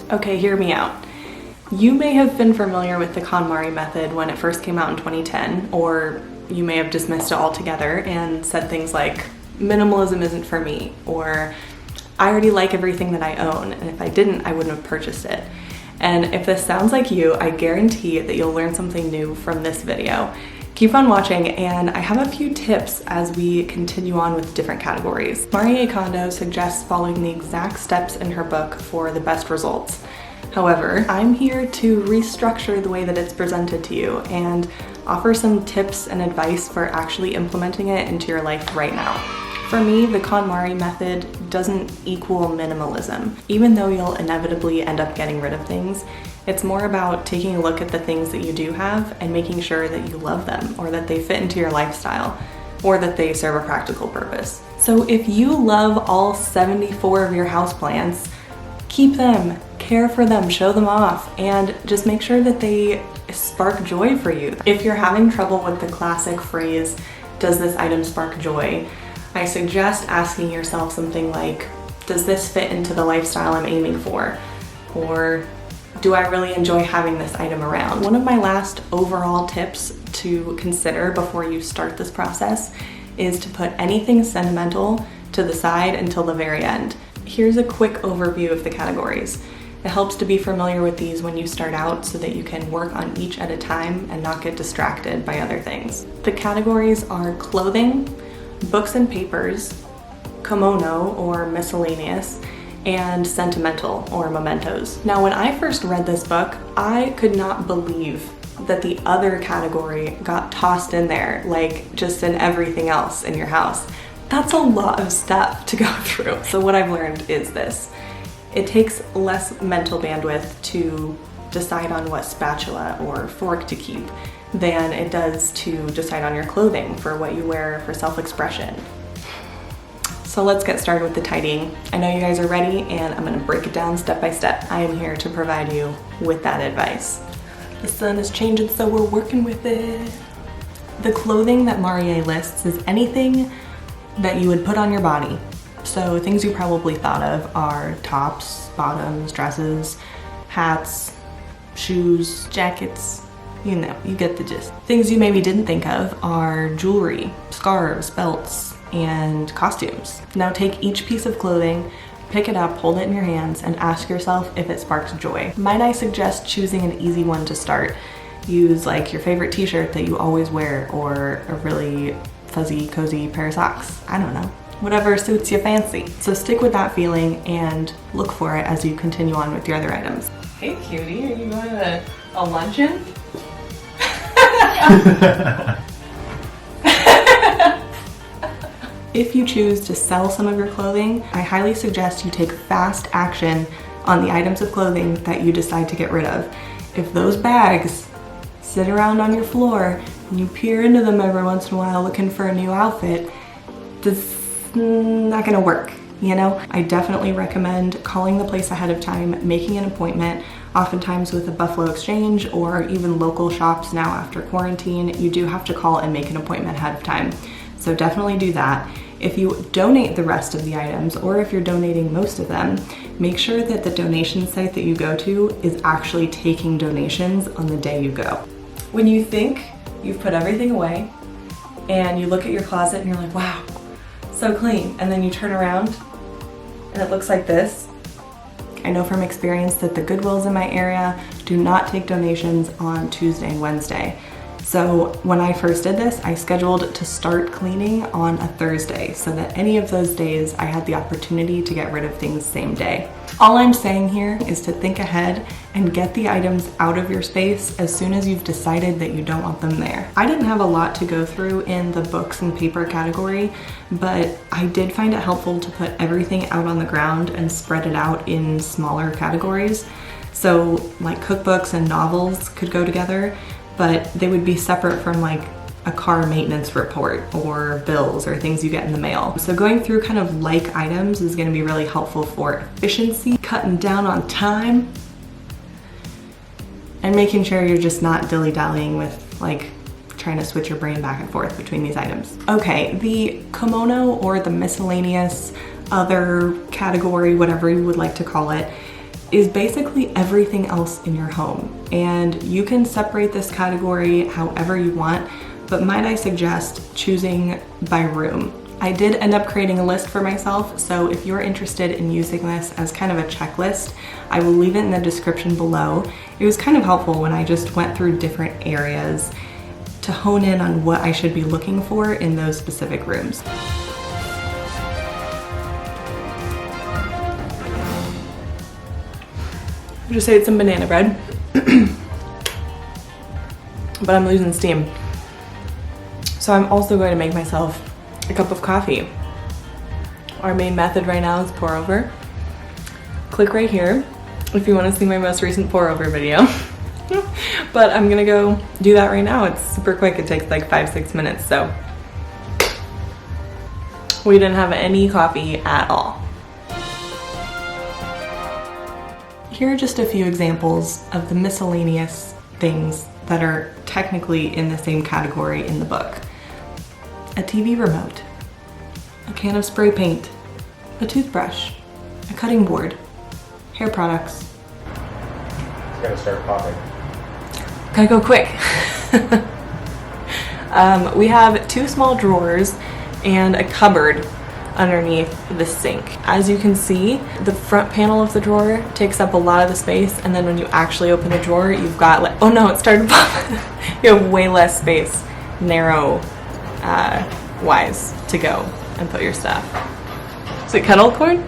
Okay, hear me out. You may have been familiar with the KonMari method when it first came out in 2010, or you may have dismissed it altogether and said things like, minimalism isn't for me, or I already like everything that I own, and if I didn't, I wouldn't have purchased it. And if this sounds like you, I guarantee that you'll learn something new from this video. Keep on watching, and I have a few tips as we continue on with different categories. Marie Kondo suggests following the exact steps in her book for the best results. However, I'm here to restructure the way that it's presented to you and offer some tips and advice for actually implementing it into your life right now. For me, the KonMari method doesn't equal minimalism. Even though you'll inevitably end up getting rid of things, it's more about taking a look at the things that you do have and making sure that you love them, or that they fit into your lifestyle, or that they serve a practical purpose. So if you love all 74 of your houseplants, keep them, care for them, show them off, and just make sure that they spark joy for you. If you're having trouble with the classic phrase, does this item spark joy? I suggest asking yourself something like, does this fit into the lifestyle I'm aiming for? Or do I really enjoy having this item around? One of my last overall tips to consider before you start this process is to put anything sentimental to the side until the very end. Here's a quick overview of the categories. It helps to be familiar with these when you start out so that you can work on each at a time and not get distracted by other things. The categories are clothing, books and papers, kimono or miscellaneous, and sentimental or mementos. Now, when I first read this book, I could not believe that the other category got tossed in there, like just in everything else in your house. That's a lot of stuff to go through. So what I've learned is this. It takes less mental bandwidth to decide on what spatula or fork to keep than it does to decide on your clothing for what you wear for self-expression. So let's get started with the tidying. I know you guys are ready, and I'm gonna break it down step by step. I am here to provide you with that advice. The sun is changing, so we're working with it. The clothing that Marie lists is anything that you would put on your body. So things you probably thought of are tops, bottoms, dresses, hats, shoes, jackets, you know, you get the gist. Things you maybe didn't think of are jewelry, scarves, belts, and costumes. Now take each piece of clothing, pick it up, hold it in your hands, and ask yourself if it sparks joy. Might I suggest choosing an easy one to start? Use like your favorite t-shirt that you always wear, or a really fuzzy, cozy pair of socks. I don't know. Whatever suits your fancy. So stick with that feeling and look for it as you continue on with your other items. Hey cutie, are you going to a luncheon? If you choose to sell some of your clothing, I highly suggest you take fast action on the items of clothing that you decide to get rid of. If those bags sit around on your floor and you peer into them every once in a while looking for a new outfit, this not gonna work, you know? I definitely recommend calling the place ahead of time, making an appointment, oftentimes with a Buffalo Exchange or even local shops now after quarantine. You do have to call and make an appointment ahead of time. So definitely do that. If you donate the rest of the items, or if you're donating most of them, make sure that the donation site that you go to is actually taking donations on the day you go. When you think you've put everything away and you look at your closet and you're like, wow, so clean, and then you turn around and it looks like this. I know from experience that the Goodwills in my area do not take donations on Tuesday and Wednesday. So when I first did this, I scheduled to start cleaning on a Thursday so that any of those days I had the opportunity to get rid of things same day. All I'm saying here is to think ahead and get the items out of your space as soon as you've decided that you don't want them there. I didn't have a lot to go through in the books and paper category, but I did find it helpful to put everything out on the ground and spread it out in smaller categories. So like cookbooks and novels could go together, but they would be separate from like a car maintenance report or bills or things you get in the mail. So going through kind of like items is going to be really helpful for efficiency, cutting down on time, and making sure you're just not dilly-dallying with like trying to switch your brain back and forth between these items. Okay, the kimono or the miscellaneous other category, whatever you would like to call it, is basically everything else in your home. And you can separate this category however you want, but might I suggest choosing by room. I did end up creating a list for myself, so if you're interested in using this as kind of a checklist, I will leave it in the description below. It was kind of helpful when I just went through different areas to hone in on what I should be looking for in those specific rooms. I just ate some banana bread, but I'm losing steam. So I'm also going to make myself a cup of coffee. Our main method right now is pour over. Click right here if you want to see my most recent pour over video. But I'm gonna go do that right now. It's super quick, it takes like 5-6 minutes, so. We didn't have any coffee at all. Here are just a few examples of the miscellaneous things that are technically in the same category in the book. A TV remote, a can of spray paint, a toothbrush, a cutting board, hair products. It's gotta start popping. Gotta go quick. We have 2 small drawers and a cupboard underneath the sink. As you can see, the front panel of the drawer takes up a lot of the space, and then when you actually open the drawer, you've got like, oh no, it started popping. You have way less space, narrow wise, to go and put your stuff. Is it kettle corn?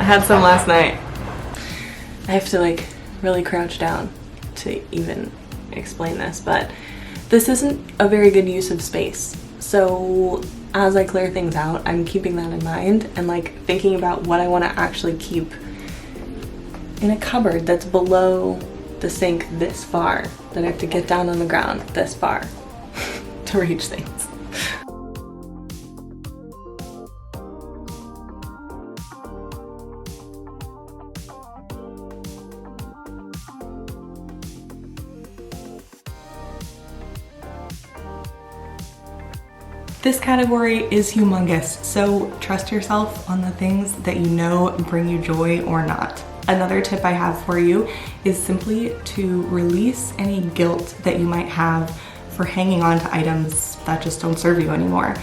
I had some last night. I have to like really crouch down to even explain this, but this isn't a very good use of space. So as I clear things out, I'm keeping that in mind and like thinking about what I want to actually keep in a cupboard that's below the sink this far, that I have to get down on the ground this far to reach things. This category is humongous, so trust yourself on the things that you know bring you joy or not. Another tip I have for you is simply to release any guilt that you might have for hanging on to items that just don't serve you anymore.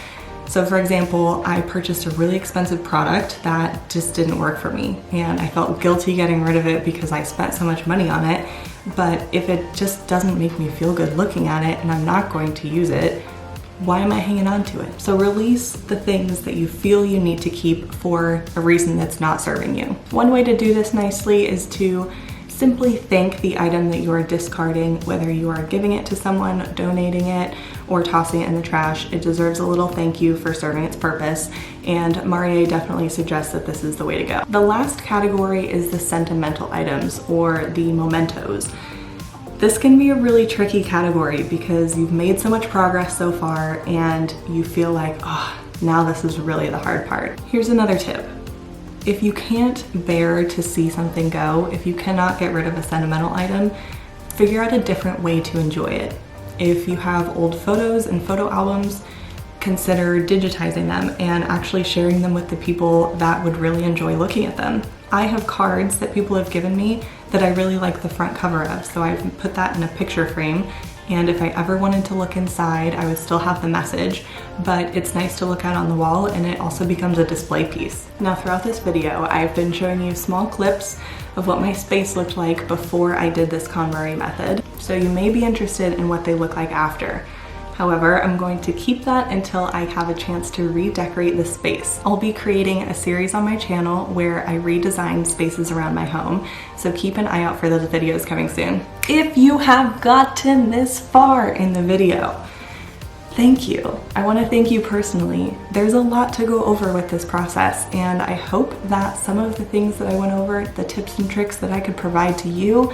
So for example, I purchased a really expensive product that just didn't work for me, and I felt guilty getting rid of it because I spent so much money on it. But if it just doesn't make me feel good looking at it and I'm not going to use it, why am I hanging on to it? So release the things that you feel you need to keep for a reason that's not serving you. One way to do this nicely is to simply thank the item that you are discarding, whether you are giving it to someone, donating it, or tossing it in the trash. It deserves a little thank you for serving its purpose, and Marie definitely suggests that this is the way to go. The last category is the sentimental items, or the mementos. This can be a really tricky category because you've made so much progress so far and you feel like, oh, now this is really the hard part. Here's another tip. If you can't bear to see something go, if you cannot get rid of a sentimental item, figure out a different way to enjoy it. If you have old photos and photo albums, consider digitizing them and actually sharing them with the people that would really enjoy looking at them. I have cards that people have given me that I really like the front cover of, so I've put that in a picture frame, and if I ever wanted to look inside, I would still have the message, but it's nice to look at on the wall, and it also becomes a display piece. Now throughout this video, I've been showing you small clips of what my space looked like before I did this KonMari method, so you may be interested in what they look like after. However, I'm going to keep that until I have a chance to redecorate the space. I'll be creating a series on my channel where I redesign spaces around my home, so keep an eye out for those videos coming soon. If you have gotten this far in the video, thank you. I want to thank you personally. There's a lot to go over with this process, and I hope that some of the things that I went over, the tips and tricks that I could provide to you,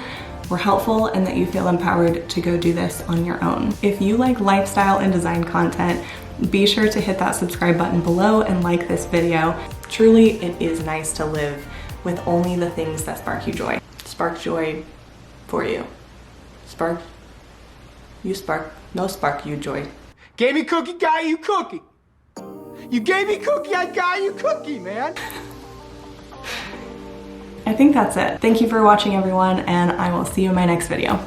were helpful and that you feel empowered to go do this on your own. If you like lifestyle and design content, be sure to hit that subscribe button below and like this video. Truly, it is nice to live with only the things that spark you joy. Spark joy for you. Spark, you spark, no spark you joy. Gave me cookie, got you cookie. You gave me cookie, I got you cookie, man. I think that's it. Thank you for watching, everyone, and I will see you in my next video.